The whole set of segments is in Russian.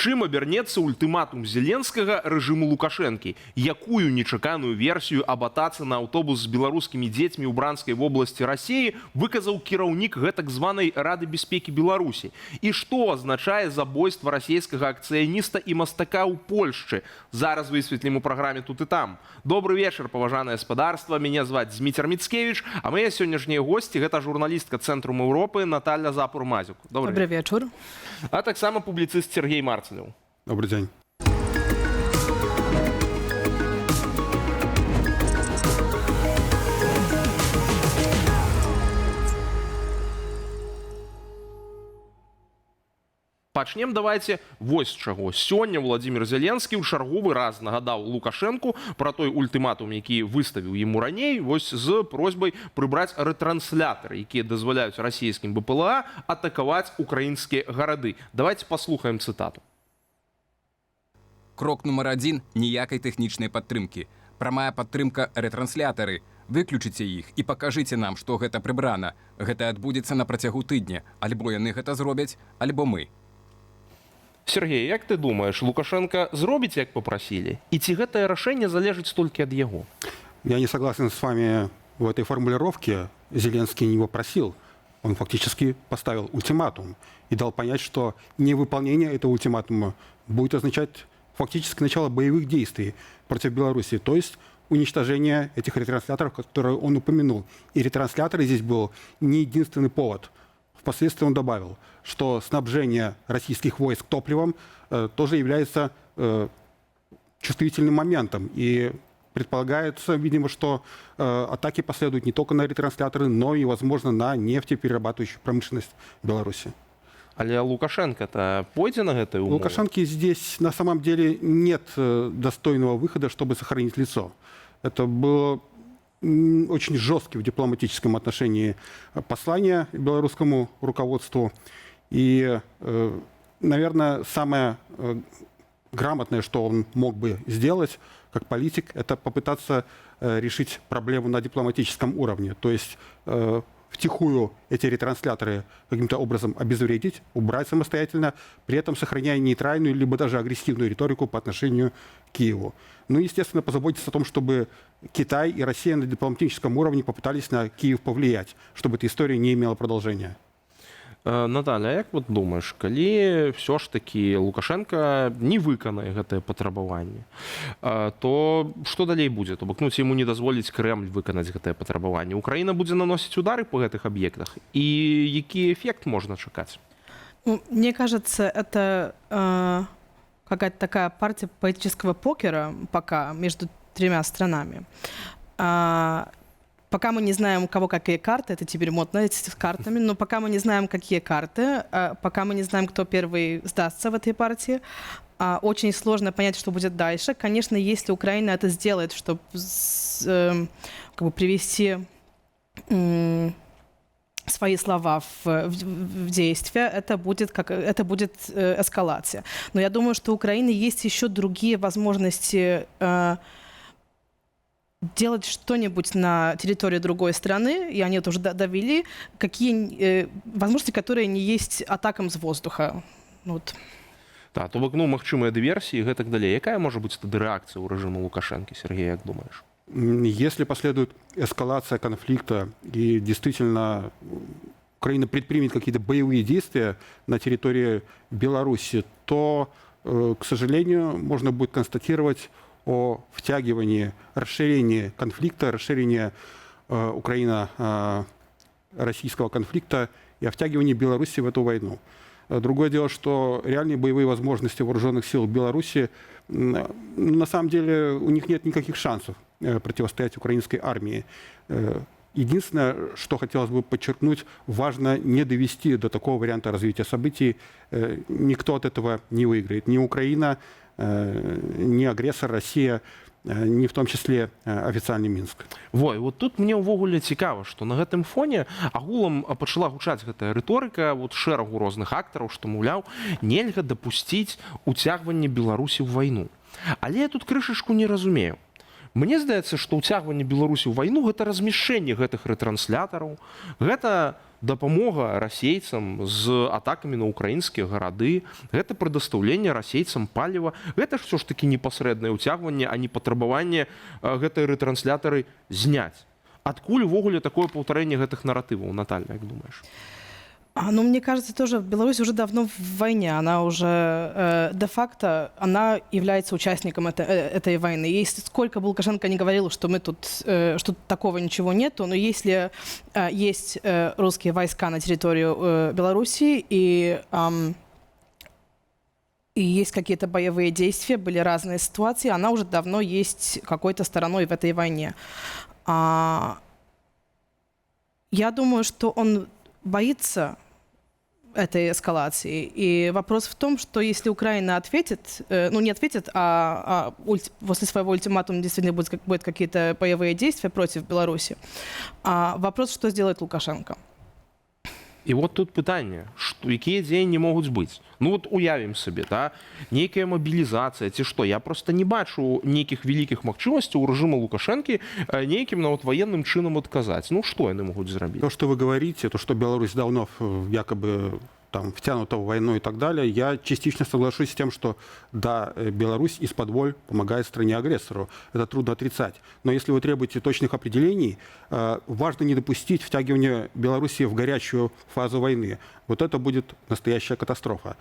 Чым абярнецца ультыматум Зеленскага рэжыму Лукашэнкі? Якую нечаканую версію аб атацы на аўтобус з беларускімі дзецьмі ў Бранскай вобласці Расіі выказаў кіраўнік гэтак званай Рады бяспекі Беларусі? І што азначае забойства расійскага акцыяніста і мастака ў Польшчы? Зараз высветлім у праграме «Тут і там». Добрый вечер, паважанае гаспадарства. Меня зваць Зміцер Міцкевіч, а мои сённяшнія госці гэта журналістка Цэнтрум Еўропы Наталья Запур-Мазюк. Добрый вечер. А таксама публіцыст Сергей Марцелев. Добрый день. Пачнем давайте вось з чаго. Сёння Владимир Зеленскі ў чарговы раз нагадаў Лукашэнку пра той ультыматум, які выставіў яму раней, вось з просьбай прыбраць рэтрансляторы, якія дазваляюць расійскім БПЛА атакаваць украінскія гарады. Давайте паслухаем цытату. Крок нумар 1 – ніякай тэхнічнай падтрымкі. Прамая падтрымка – рэтрансляторы. Выключыце іх і пакажыце нам, што гэта прыбрана. Гэта адбудзецца на працягу тыдня. Альбо яны гэта зробяць, альбо мы. Сергей, як ты думаешь, Лукашенко зробіць, як попросили? И ці гэтае рашэнне залежыць толькі ад яго? Я не согласен с вами в этой формулировке. Зеленский не попросил. Он фактически поставил ультиматум и дал понять, что невыполнение этого ультиматума будет означать фактически начало боевых действий против Беларуси, то есть уничтожение этих ретрансляторов, которые он упомянул. И ретрансляторы здесь был не единственный повод. Впоследствии он добавил, что снабжение российских войск топливом тоже является чувствительным моментом. И предполагается, видимо, что атаки последуют не только на ретрансляторы, но и, возможно, на нефтеперерабатывающую промышленность Беларуси. Але Лукашенко-то пойдзе на гэтай умовы? Лукашенко здесь на самом деле нет достойного выхода, чтобы сохранить лицо. Это было очень жесткий в дипломатическом отношении послание белорусскому руководству. И, наверное, самое грамотное, что он мог бы сделать как политик, это попытаться решить проблему на дипломатическом уровне. То есть втихую эти ретрансляторы каким-то образом обезвредить, убрать самостоятельно, при этом сохраняя нейтральную либо даже агрессивную риторику по отношению к Киеву. Ну и, естественно, позаботиться о том, чтобы Китай и Россия на дипломатическом уровне попытались на Киев повлиять, чтобы эта история не имела продолжения. Наталья, як вот думаешь, калі все ж таки Лукашенко не выканае гэтае патрабаванне, то что далей будзе? То бок, ну, ці яму не дазволіць Кремль выканаць гэтае патрабаванне? Украина будзе наносіць удары по гэтых объектах? И які эффект можно чакаць? Ну, мне кажется, это какая-то такая партия политического покера пока между тремя странами. Пока мы не знаем, у кого какие карты, это теперь модно с картами, но пока мы не знаем, какие карты, пока мы не знаем, кто первый сдастся в этой партии, очень сложно понять, что будет дальше. Конечно, если Украина это сделает, чтобы как бы привести свои слова в действие, это будет эскалация. Но я думаю, что у Украины есть еще другие возможности делать что-нибудь на территории другой страны, и они это уже довели, какие возможности, которые не есть атакам с воздуха. Вот. Так, то бок, ну, магчымыя дыверсіі і гэтак далей. Якая можа быць тады рэакцыя ў рэжыму Лукашэнкі, Сергей, як думаешь? Если последует эскалация конфликта и действительно Украина предпримет какие-то боевые действия на территории Беларуси, то, к сожалению, можно будет констатировать о втягивании, расширении конфликта, расширении Украино-российского конфликта и о втягивании Беларуси в эту войну. Другое дело, что реальные боевые возможности вооруженных сил Беларуси, на самом деле, у них нет никаких шансов противостоять украинской армии. Единственное, что хотелось бы подчеркнуть, важно не довести до такого варианта развития событий. Никто от этого не выиграет. Ни Украина, ни агрессор Россия, ни в том числе официальный Минск. Вой, вот тут мне ўвогуле цікава, што на гэтым фоне агулам пачала гучаць гэтая рыторыка вот шэрагу розных актараў, што, маўляў, нельга дапусціць уцягванне Беларусі ў вайну. Але я тут крышачку не разумею. Мне здаецца, што ўцягванне Беларусі ў вайну гэта размяшчэнне гэтых рэтранслятораў, гэта дапамога расейцам з атакамі на украінскія гарады, гэта прадастаўленне расейцам паліва, гэта ж все ж такі непасрэднае ўцягванне, а не патрабаванне гэтай рэтрансляторы зняць. Адкуль увогуле такое паўтарэнне гэтых наратываў, Наталья, як думаешь? Ну, мне кажется, тоже Беларусь уже давно в войне. Она уже де-факто, она является участником этой войны. Если сколько бы Лукашенко не говорил, что мы тут, что такого ничего нету, но если есть русские войска на территории Беларуси и есть какие-то боевые действия, были разные ситуации, она уже давно есть какой-то стороной в этой войне. Я думаю, что он боится этой эскалации. И вопрос в том, что если Украина ответит, ну не ответит, после своего ультиматума действительно будут какие-то боевые действия против Беларуси, вопрос, что сделает Лукашенко. І от тут пытанне, якія дзеянні могуць быць. Ну вот уявім сабе, да? Нейкая мабілізацыя ці што. Я просто не бачу нейкіх вялікіх магчымасцяў у рэжыма Лукашэнкі нейкім нават военным чынам адказаць. Ну што яны могуць зрабіць? То, что вы говорите, то, что Беларусь давно якобы там втянута в войну и так далее, я частично соглашусь с тем, что да, Беларусь из-под воль помогает стране-агрессору. Это трудно отрицать. Но если вы требуете точных определений, важно не допустить втягивания Беларуси в горячую фазу войны. Вот это будет настоящая катастрофа.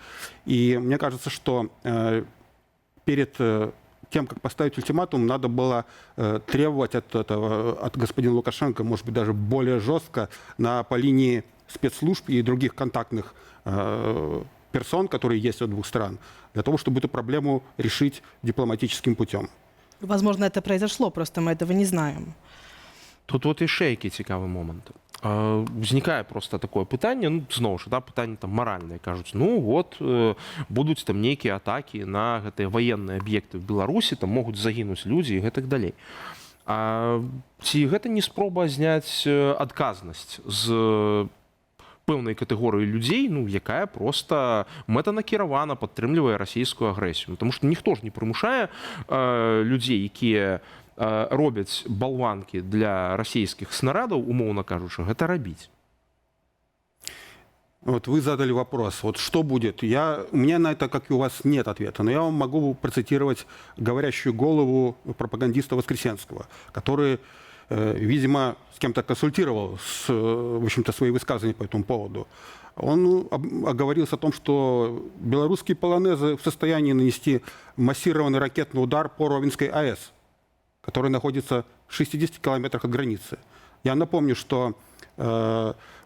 И мне кажется, что перед тем, как поставить ультиматум, надо было требовать от господина Лукашенко, может быть, даже более жестко по линии спецслужб и других контактных персон, которые есть у двух стран, для того, чтобы эту проблему решить дипломатическим путем. Возможно, это произошло, просто мы этого не знаем. Тут вот яшчэ які цікавы момант. Узнікае просто такое пытанне, ну, зноў ж, да, пытанне там маральнае, кажуць, ну вот, будуць там нейкія атакі на гэтыя ваенныя аб'екты в Беларусі, там могуць загінуць людзі і гэтак далей. Ці гэта не спроба зняць адказнасць з пэўнай катэгорыі людзей, ну, якая просто мэтанакіравана падтрымлівае расійскую агрэсію. Тому што ніхто ж не прымушае людзей, якія робяць балванкі для расійскіх снарадаў, умоўна кажучы, гэта рабіць. Вот вы задали вопрос, вот что будет? У меня на это, как и у вас, нет ответа, но я вам могу процитировать говорящую голову пропагандиста Воскресенского, который, видимо, с кем-то консультировал, в общем-то, свои высказывания по этому поводу. Он оговорился о том, что белорусские полонезы в состоянии нанести массированный ракетный удар по Ровенской АЭС, который находится в 60 километрах от границы. Я напомню, что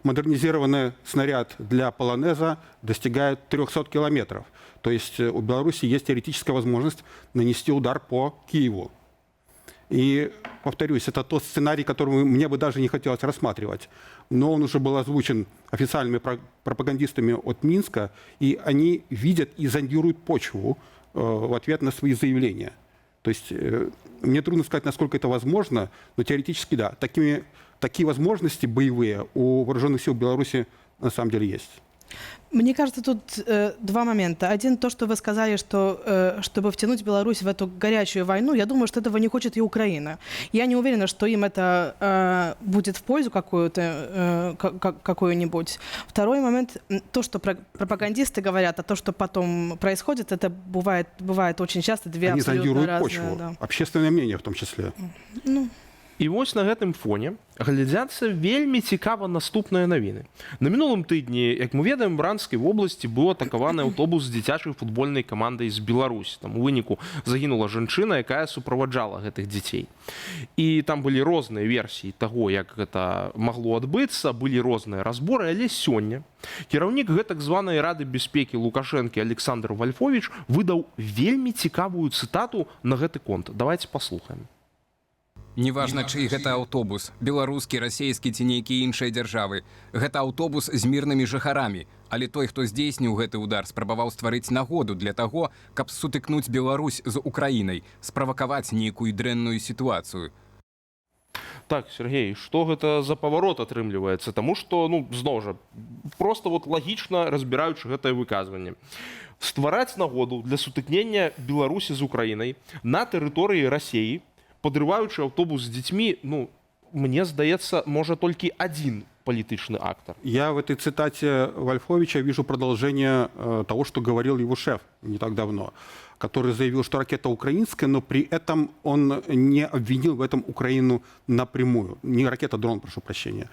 модернизированный снаряд для полонеза достигает 300 километров. То есть у Беларуси есть теоретическая возможность нанести удар по Киеву. И, повторюсь, это тот сценарий, который мне бы даже не хотелось рассматривать. Но он уже был озвучен официальными пропагандистами от Минска, и они видят и зондируют почву в ответ на свои заявления. То есть мне трудно сказать, насколько это возможно, но теоретически да. Такие возможности боевые у вооруженных сил Беларуси на самом деле есть. Мне кажется, тут два момента. Один, то, что вы сказали, что чтобы втянуть Беларусь в эту горячую войну, я думаю, что этого не хочет и Украина. Я не уверена, что им это будет в пользу какую-нибудь. Второй момент, то, что пропагандисты говорят, а то, что потом происходит, это бывает очень часто две Они абсолютно зондируют разные. почву, Да. общественное мнение в том числе. Ну. І вось на гэтым фоне глядзяцца вельмі цікава наступныя навіны. На мінулым тыдні, як мы ведаем, в Бранскай вобласці быў атакаваны аўтобус з дзіцячай футбольнай камандай з Беларусі. Там у выніку загінула жанчына, якая суправаджала гэтых дзяцей. І там былі розныя версіі таго, як гэта магло адбыцца, былі розныя разборы, але сёння кіраўнік гэтак званай Рады бяспекі Лукашэнкі Александр Вальфович выдаў вельмі цікавую цытату на гэты конт. Давайте паслухаем. Неважна, чый гэта аўтобус, беларускі, расейскі ці нейкія іншыя дзяржавы. Гэта аўтобус з мірнымі жыхарамі. Але той, хто здзейсніў гэты удар, спрабаваў стварыць нагоду для таго, каб сутыкнуць Беларусь з Украінай, справакаваць нейкую дрэнную сітуацыю. Так, Сергей, што гэта за паварот атрымліваецца? Таму што, ну, зноў жа, просто вот лагічна разбіраючы гэтае выказванне. Ствараць нагоду для сутыкнення Беларусі з Украінай на тэрыторыі Расіі подрываючы аўтобус з дзецьмі, ну, мне здаецца, можа толькі адзін палітычны актор. Я в этой цитате Вольфовича вижу продолжение того, что говорил его шеф не так давно, который заявил, что ракета украинская, но при этом он не обвинил в этом Украину напрямую. Не ракета, дрон, прошу прощения.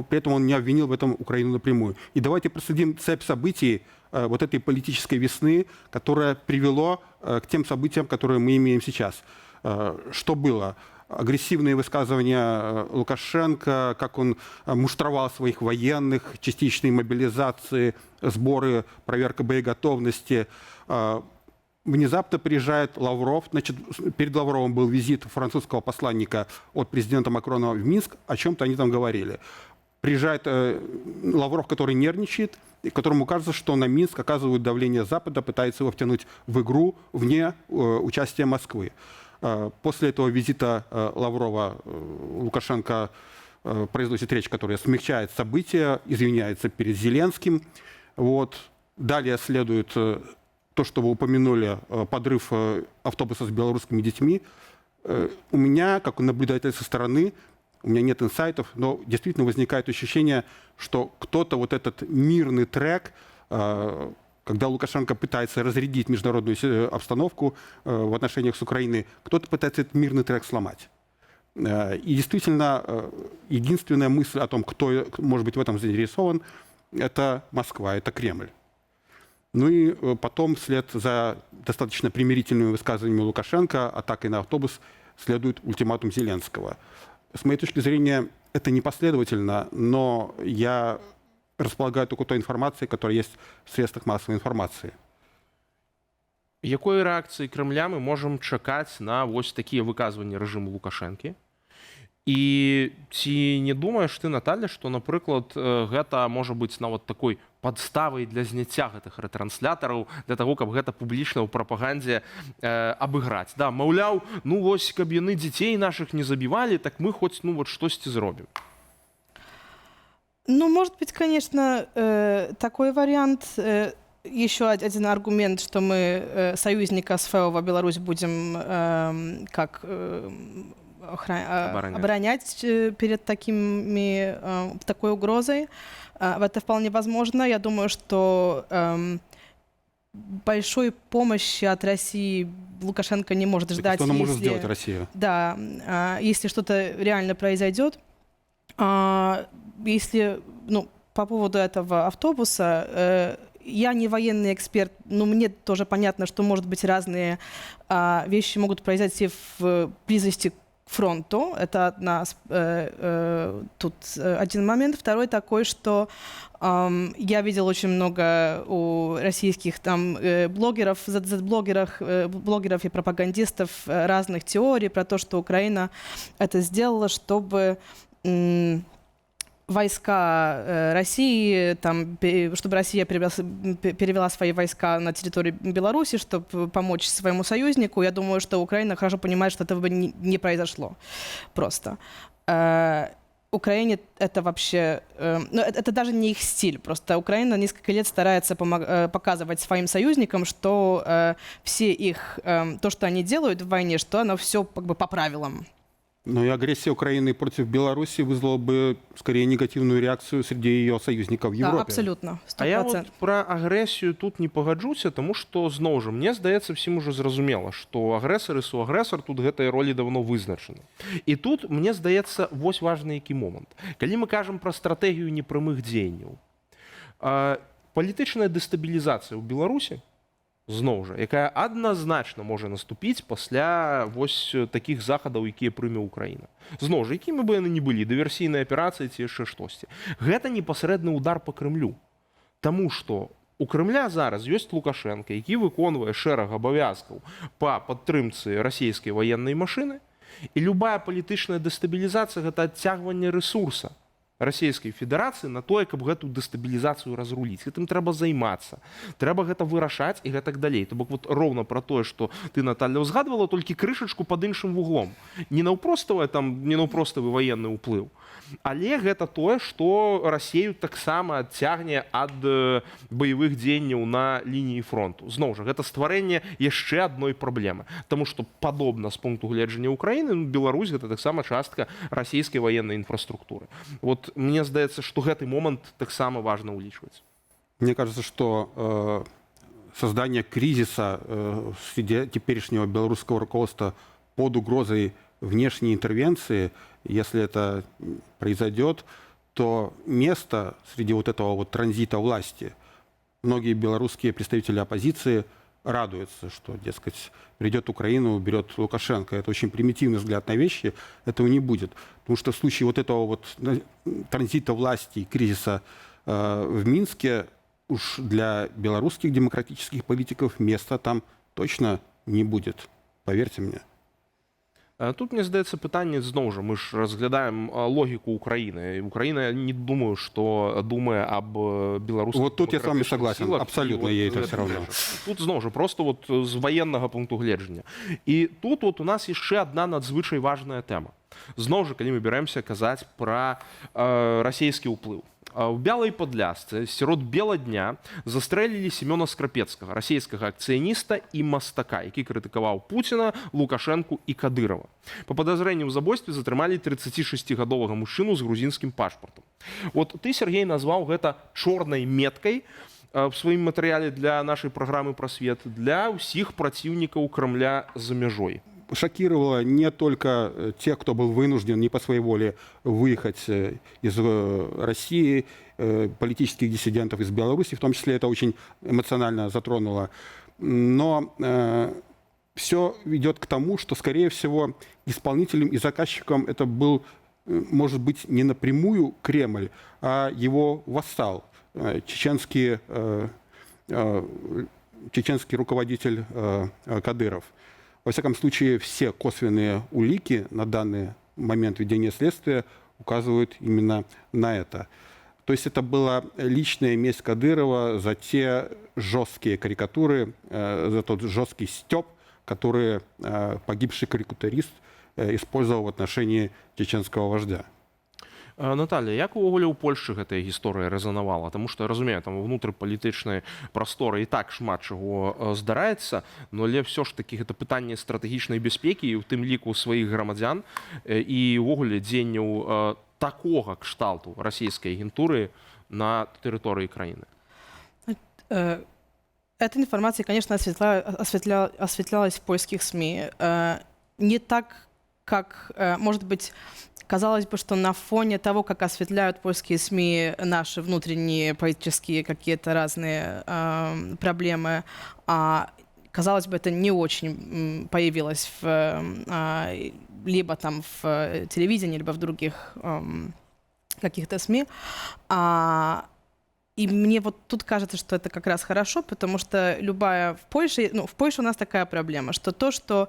При этом он не обвинил в этом Украину напрямую. И давайте проследим цепь событий вот этой политической весны, которая привело к тем событиям, которые мы имеем сейчас. Что было? Агрессивные высказывания Лукашенко, как он муштровал своих военных, частичные мобилизации, сборы, проверка боеготовности. Внезапно приезжает Лавров. Значит, перед Лавровым был визит французского посланника от президента Макрона в Минск. О чем-то они там говорили. Приезжает Лавров, который нервничает, и которому кажется, что на Минск оказывают давление Запада, пытается его втянуть в игру вне участия Москвы. После этого визита Лаврова Лукашенко произносит речь, которая смягчает события, извиняется перед Зеленским. Вот. Далее следует то, что вы упомянули, подрыв автобуса с белорусскими детьми. У меня, как у наблюдателя со стороны, у меня нет инсайтов, но действительно возникает ощущение, что кто-то вот этот мирный трек, когда Лукашенко пытается разрядить международную обстановку в отношениях с Украиной, кто-то пытается этот мирный трек сломать. И действительно, единственная мысль о том, кто может быть в этом заинтересован, это Москва, это Кремль. Ну и потом, вслед за достаточно примирительными высказываниями Лукашенко, атакой на автобус, следует ультиматум Зеленского. С моей точки зрения, это непоследовательно, но я располагаю только той информацией, которая есть в средствах массовой информации. Якой рэакцыі Крэмля мы можам чакаць на вось такія выказванні рэжыму Лукашэнкі? І ці не думаеш ты, Наталья, што, напрыклад, гэта можа быць нават такой падставай для зняцця гэтых рэтранслятораў, для таго, каб гэта публічна ў прапагандзе абыграць? Да, маўляў, ну вось, каб яны дзяцей нашых не забівалі, так мы хоць, ну вот, штосьці зробім. Ну, может быть, конечно, такой вариант. Еще один аргумент, что мы союзника СФО Беларусь будем как оборонять перед такой угрозой. Это вполне возможно. Я думаю, что большой помощи от России Лукашенко не может ждать. Что она может сделать, Россия? Да, если что-то реально произойдет. Если, ну, по поводу этого автобуса, я не военный эксперт, но мне тоже понятно, что, может быть, разные вещи могут произойти в близости к фронту. Это тут один момент. Второй такой, что я видел очень много у российских там блогеров, блогеров и пропагандистов разных теорий про то, что Украина это сделала, чтобы войска России, там, чтобы Россия перевела свои войска на территорию Беларуси, чтобы помочь своему союзнику. Я думаю, что Украина хорошо понимает, что этого не произошло просто. Украине это вообще... Ну, это даже не их стиль. Просто Украина несколько лет старается показывать своим союзникам, что все их... То, что они делают в войне, что оно все как бы по правилам. Но и агрессия Украины против Беларуси вызвала бы скорее негативную реакцию среди ее союзников в Европе. Да, абсолютно. 100%. А я вот про агрессию тут не пагаджуся, тому что, зноў жа, мне здаецца, всім уже зразумела, что агрэсар і суагрэсар тут гэтай ролі давно вызначаны. І тут, мне здаецца, вось важны які момант. Калі мы кажам пра стратэгію непрамых дзеянняў, палітычная дэстабілізацыя ў Беларусі, зноў жа, якая адназначна можа наступіць пасля вось такіх захадаў, якія прыме Украіна. Зноў жа, якімі бы яны не былі, дыверсійныя аперацыі ці яшчэ штосьці. Гэта непасрэдны удар па Крымлю. Таму што у Крымля зараз ёсць Лукашенко, які выконвае шэраг абавязкаў па падтрымцы расійскай ваеннай машыны, і любая палітычная дэстабілізацыя – гэта адцягванне рэсурса Расійскай Федэрацыі на тое, каб гэтую дэстабілізацыю разруліць. Гэтым трэба займацца. Трэба гэта вырашаць і гэтак далей. То бок вот роўна пра тое, што ты, Наталья, узгадвала, толькі крышачку пад іншым вуглом. Не наўпроставы ваенны ўплыў. Але гэта тое, што Расею таксама адцягне ад баявых дзеянняў на лініі фронту. Зноў жа, гэта стварэнне яшчэ адной праблемы. Таму што падобна з пункту гледжання Украіны, Беларусь гэта таксама частка расійскай ваеннай інфраструктуры. Вот мне здаецца, што гэты момант таксама важна ўлічваць. Мне кажется, что создание кризиса среди теперешнего белорусского руководства под угрозой внешней интервенции, если это произойдет, то место среди вот этого вот транзита власти, многие белорусские представители оппозиции радуются, что, дескать, придет Украина, уберет Лукашенко. Это очень примитивный взгляд на вещи, этого не будет. Потому что в случае вот этого вот транзита власти и кризиса в Минске уж для белорусских демократических политиков места там точно не будет, поверьте мне. Тут, мне здаецца, пытанне зноў жа, мы ж разглядаем логіку Украіны. Украіна, не думаю, што думае аб беларускіх... Вот тут я с вами согласен, абсолютно ей это все равно. Тут зноў жа, просто вот з ваеннага пункту гледжання. І тут вот у нас яшчэ адна надзвычай важная тэма. Зноў жа, калі мы бяремся казаць пра расійскі ўплыў. В Бялой Подлясцы сярод бела дня застрэлілі Семёна Скрапецкага, расійскага акцыяніста і мастака, які крытыкаваў Пуціна, Лукашэнку і Кадырова. Па падазрэнні ў забойстве затрымалі 36-гадовага мужчыну з грузінскім пашпартам. Вот ты, Сергей, назваў гэта чорнай меткай в сваім матэрыяле для нашай праграмы «Прасвет» для ўсіх праціўнікаў Крамля за мяжой. Шокировало не только тех, кто был вынужден не по своей воле выехать из России, политических диссидентов из Беларуси, в том числе это очень эмоционально затронуло. Но все ведет к тому, что, скорее всего, исполнителем и заказчиком это был, может быть, не напрямую Кремль, а его вассал, чеченский руководитель Кадыров. Во всяком случае, все косвенные улики на данный момент ведения следствия указывают именно на это. То есть это была личная месть Кадырова за те жесткие карикатуры, за тот жесткий стёб, который погибший карикатурист использовал в отношении чеченского вождя. Наталья, як увогуле ў Польшчы гэтая гісторыя рэзанавала? Таму што, я разумею, там унутрыпалітычнай прасторы і так шмат чаго здараецца, но але ўсё ж такі гэта пытанне стратэгічнай бяспекі, і ў тым ліку сваіх грамадзян і ўвогуле дзеянняў такога кшталту расійскай агентуры на тэрыторыі краіны. Эта информация, конечно, осветлялась в польских СМИ. Не так, как, может быть, казалось бы, что на фоне того, как осветляют польские СМИ наши внутренние политические какие-то разные проблемы, казалось бы, это не очень появилось либо там в телевидении, либо в других каких-то СМИ. И мне вот тут кажется, что это как раз хорошо, потому что в Польше у нас такая проблема, что то, что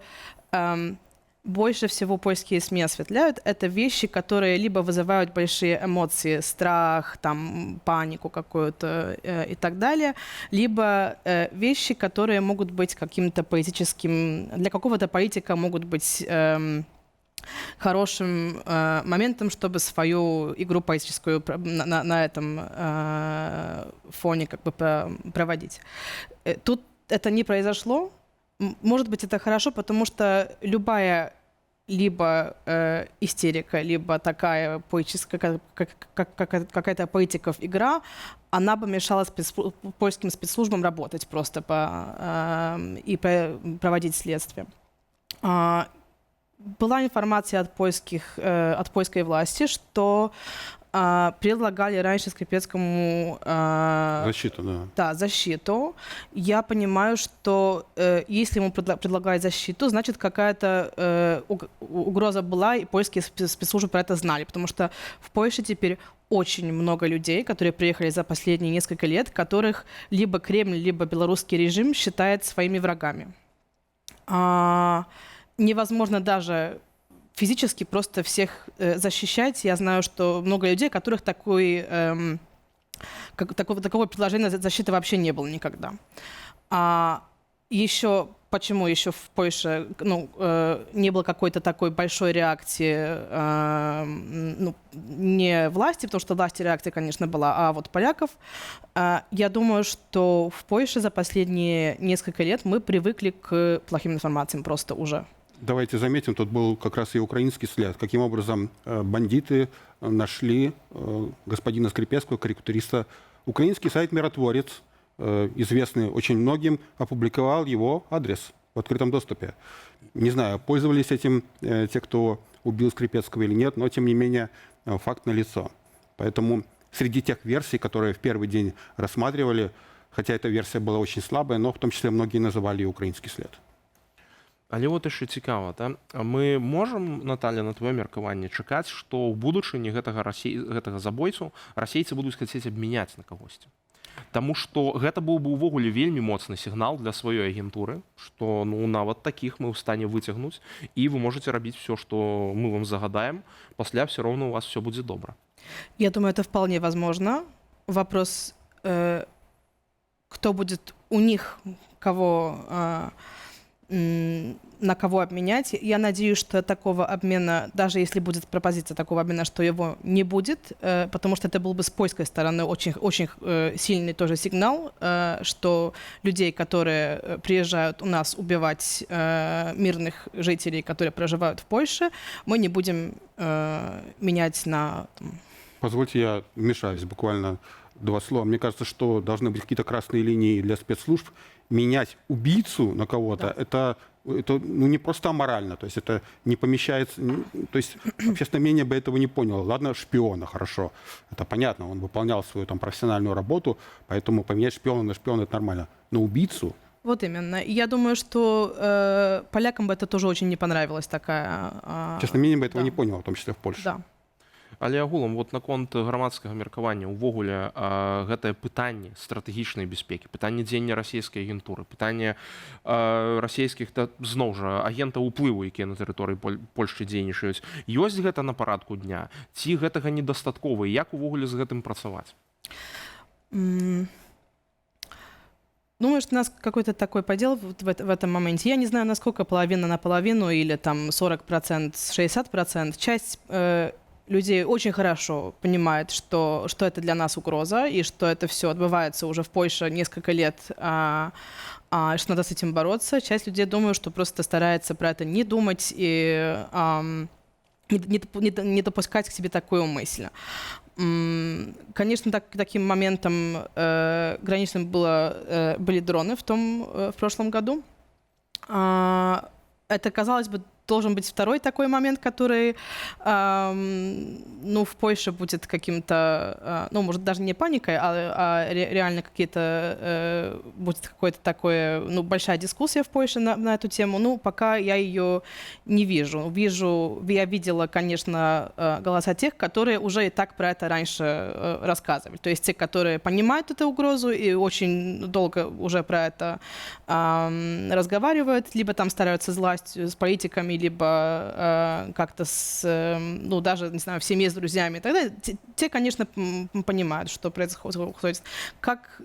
больше всего польские СМИ осветляют, это вещи, которые либо вызывают большие эмоции, страх, там, панику какую-то и так далее, либо вещи, которые могут быть каким-то политическим, для какого-то политика могут быть хорошим моментом, чтобы свою игру политическую на этом фоне как бы проводить. Тут это не произошло. Может быть, это хорошо, потому что любая либо истерика, либо такая политическая, какая-то политиков игра, она бы мешала польским спецслужбам работать просто и проводить следствие. Была информация от польской власти, что предлагали раньше Скрипецкому защиту, да. Да, защиту. Я понимаю, что если ему предлагают защиту, значит, какая-то угроза была, и польские спецслужбы про это знали, потому что в Польше теперь очень много людей, которые приехали за последние несколько лет, которых либо Кремль, либо белорусский режим считает своими врагами. Невозможно даже физически просто всех защищать. Я знаю, что много людей, которых такого предложения защиты вообще не было никогда. Почему еще в Польше не было какой-то такой большой реакции не власти, потому что власти реакция, конечно, была, а вот поляков. Я думаю, что в Польше за последние несколько лет мы привыкли к плохим информациям просто уже. Давайте заметим, тут был как раз и украинский след. Каким образом бандиты нашли господина Скрипецкого, карикатуриста. Украинский сайт «Миротворец», известный очень многим, опубликовал его адрес в открытом доступе. Не знаю, пользовались этим те, кто убил Скрипецкого или нет, но тем не менее факт налицо. Поэтому среди тех версий, которые в первый день рассматривали, хотя эта версия была очень слабая, но в том числе многие называли и украинский след. Але вот яшчэ цікава, та? Мы можам, Наталья, на твоё меркаванне чакаць, што ў будучыні гэтага забойцу расейцы будуць хацець абмяняць на кагосьці. Таму што гэта быў бы ўвогуле вельмі моцны сігнал для сваёй агентуры, што нават такіх мы ў стане выцягнуць, і вы можаце рабіць все, што мы вам загадаем, пасля все роўна у вас все будзе добра. Я думаю, это вполне возможно. Вопрос, кто будет у них, на кого обменять. Я надеюсь, что такого обмена, даже если будет пропозиция такого обмена, что его не будет, потому что это был бы с польской стороны очень, очень сильный тоже сигнал, что людей, которые приезжают у нас убивать мирных жителей, которые проживают в Польше, мы не будем менять на... Позвольте, я вмешаюсь буквально 2 слова. Мне кажется, что должны быть какие-то красные линии для спецслужб. Менять убийцу на кого-то, да. это не просто аморально, то есть это не помещается, то есть общественное мнение бы этого не поняло. Ладно, шпиона, хорошо, это понятно, он выполнял свою профессиональную работу, поэтому поменять шпиона на шпиона это нормально. Но убийцу... Вот именно. Я думаю, что полякам бы это тоже очень не понравилось, такая... Общественное мнение бы этого не поняло, в том числе в Польше. Да. Але агулам вот наконт грамадскага меркавання ўвогуле гэтае пытанне стратэгічнай бяспекі, пытанне дзеяння расійскай агентуры, пытанне расійскіх зноў жа агентаў уплыву, якія на тэрыторыі Польшчы дзейнічаюць. Ёсць гэта на парадку дня? Ці гэтага недастаткова? І як увогуле з гэтым працаваць? Думаю, что у нас какой-то такой подел в этом моменте. Я не знаю, насколько половина на половину или там 40%, 60%. Часть людей очень хорошо понимает, что это для нас угроза, и что это все отбывается уже в Польше несколько лет, что надо с этим бороться. Часть людей, думаю, что просто старается про это не думать и не допускать к себе такую мысль. Конечно, таким моментом граничным были дроны в прошлом году. Это, казалось бы, должен быть второй такой момент, который, в Польше будет каким-то, может, даже не паникой, а реально будет какое-то такое, большая дискуссия в Польше на эту тему. Пока я ее не вижу. Я видела, конечно, голоса тех, которые уже и так про это раньше рассказывали. То есть те, которые понимают эту угрозу и очень долго уже про это разговаривают, либо там стараются с властью, с политиками, либо как-то даже, не знаю, в семье с друзьями и так далее, те, конечно, понимают, что происходит. Как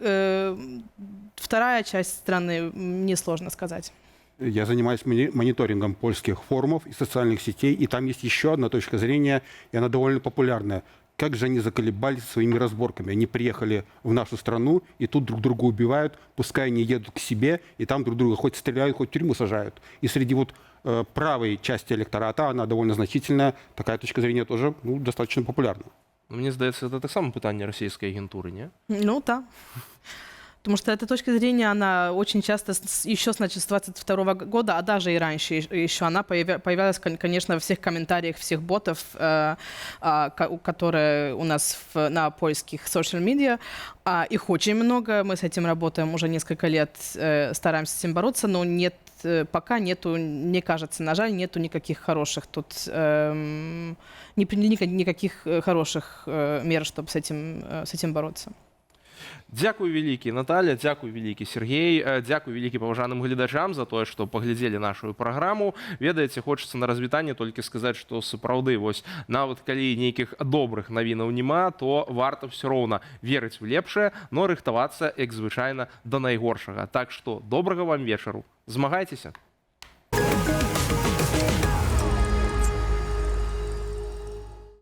вторая часть страны, несложно сказать. Я занимаюсь мониторингом польских форумов и социальных сетей, и там есть еще одна точка зрения, и она довольно популярная. Как же они заколебались своими разборками. Они приехали в нашу страну, и тут друг друга убивают, пускай они едут к себе, и там друг друга хоть стреляют, хоть в тюрьму сажают. И среди правой части электората, она довольно значительная, такая точка зрения тоже достаточно популярна. Мне здаецца, это таксама пытанне расійскай агентуры, не? Да. Потому что эта точка зрения, она очень часто, еще, значит, с 22 года, а даже и раньше еще, она появлялась, конечно, во всех комментариях всех ботов, которые у нас на польских social-media. Их очень много, мы с этим работаем уже несколько лет, стараемся с этим бороться, но пока нету, мне кажется, на жаль, нету никаких хороших тут, никаких хороших мер, чтобы с этим бороться. Дзякуй вялікі, Наталья, дзякуй вялікі, Сергей, дзякуй вялікі паважаным гледачам за тое, што паглядзелі нашу праграму. Ведаеце, хочацца на развітанне толькі сказаць, што сапраўды, вось, нават калі нейкіх добрых навінаў няма, то варта ўсё роўна верыць у лепшае, но рыхтавацца, як звычайна, да найгоршага. Так што добрага вам вечару. Змагайцеся!